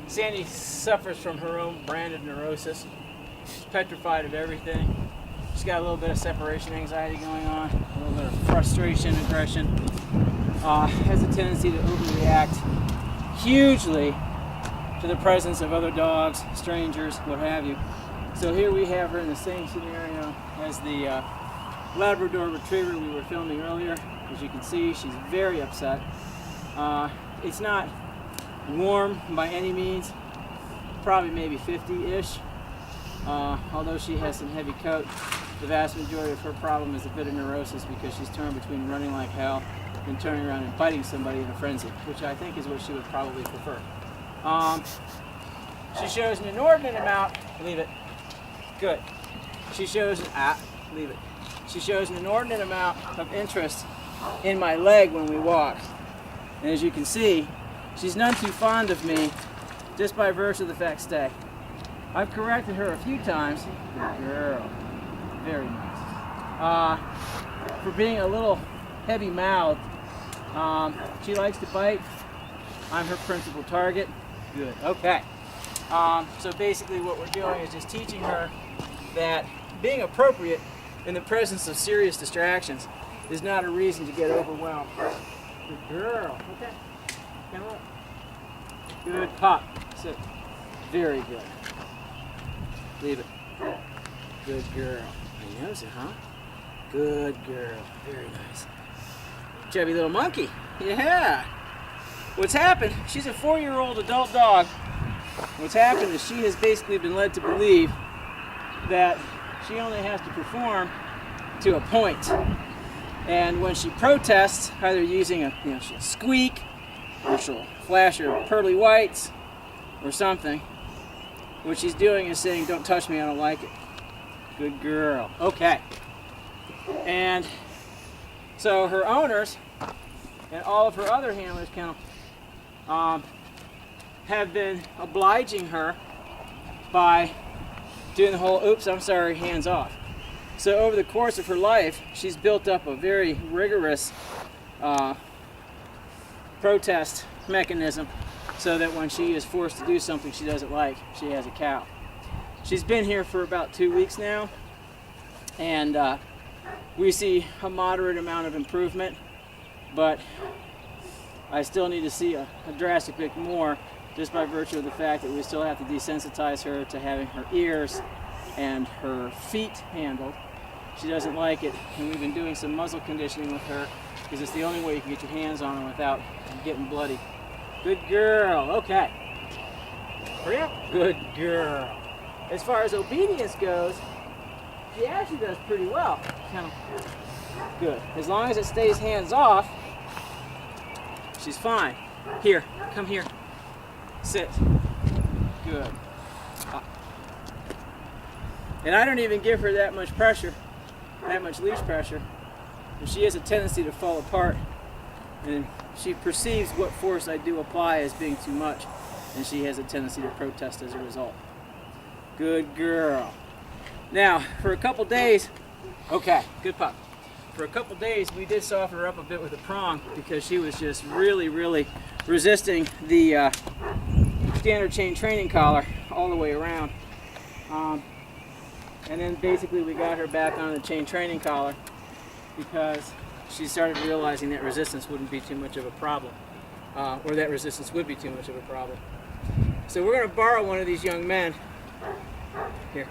Sandy suffers from her own brand of neurosis. She's petrified of everything. She's got a little bit of separation anxiety going on, a little bit of frustration, aggression. Has a tendency to overreact hugely to the presence of other dogs, strangers, what have you. So here we have her in the same scenario as the Labrador Retriever we were filming earlier. As you can see, she's very upset. It's not warm by any means, probably maybe 50-ish. Although she has some heavy coat, the vast majority of her problem is a bit of neurosis because she's torn between running like hell and turning around and biting somebody in a frenzy, which I think is what she would probably prefer. She shows an inordinate amount, leave it, good. She shows, leave it. She shows an inordinate amount of interest in my leg when we walk. And as you can see, she's none too fond of me just by virtue of the fact, stay. I've corrected her a few times, good girl, very nice, for being a little heavy-mouthed. She likes to bite. I'm her principal target. Good. Okay. So basically what we're doing is just teaching her that being appropriate in the presence of serious distractions is not a reason to get overwhelmed. Good girl. Okay. Come on. Good pup. Sit. Very good. Leave it. Good girl. He knows it, huh? Good girl. Very nice. Chubby little monkey. Yeah. What's happened, she's a 4-year-old adult dog. What's happened is she has basically been led to believe that she only has to perform to a point. And when she protests, either using she'll squeak, or she'll flash her pearly whites, or something, what she's doing is saying, don't touch me, I don't like it. Good girl. Okay. And so her owners and all of her other handlers have been obliging her by doing the whole, oops, I'm sorry, hands off. So over the course of her life, she's built up a very rigorous protest mechanism so that when she is forced to do something she doesn't like, she has a cow. She's been here for about 2 weeks now, and we see a moderate amount of improvement, but I still need to see a drastic bit more just by virtue of the fact that we still have to desensitize her to having her ears and her feet handled. She doesn't like it, and we've been doing some muzzle conditioning with her because it's the only way you can get your hands on her without getting bloody. Good girl. Okay. Hurry up. Good girl. As far as obedience goes, she actually does pretty well. Good. As long as it stays hands off, she's fine. Here, come here. Sit. Good. And I don't even give her that much pressure, that much leash pressure. And she has a tendency to fall apart. And she perceives what force I do apply as being too much. And she has a tendency to protest as a result. Good girl. Now, for a couple days, okay, good pup. For a couple days, we did soften her up a bit with a prong because she was just really, really resisting the standard chain training collar all the way around. And then basically we got her back on the chain training collar because she started realizing that resistance wouldn't be too much of a problem, or that resistance would be too much of a problem. So we're going to borrow one of these young men. Here,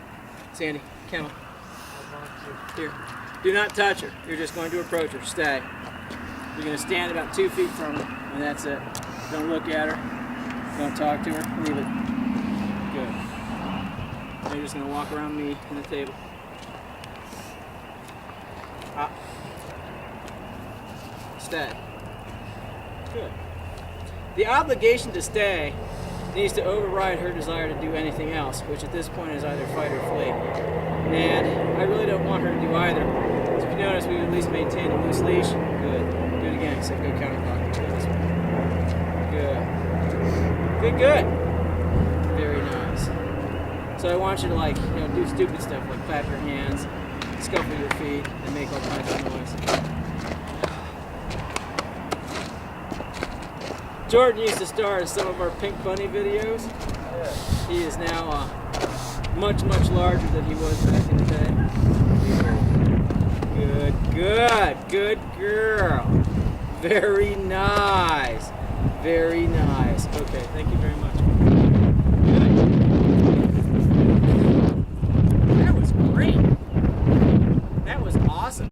Sandy, Kennel. Here. Do not touch her. You're just going to approach her. Stay. You're going to stand about 2 feet from her, and that's it. Don't look at her. Don't talk to her. Leave it. Good. Now you're just going to walk around me and the table. Stay. Good. The obligation to stay needs to override her desire to do anything else, which at this point is either fight or flee. And I really don't want her to do either. So if you notice, we at least maintain a loose leash. Good. Do it again, except go counterclockwise. Good. Good, good. Very nice. So I want you to do stupid stuff like clap your hands, scuffle your feet, and make all kinds of noise. Jordan used to star in some of our Pink Bunny videos. He is now much, much larger than he was back in the day. Good girl. Very nice. Okay, thank you very much.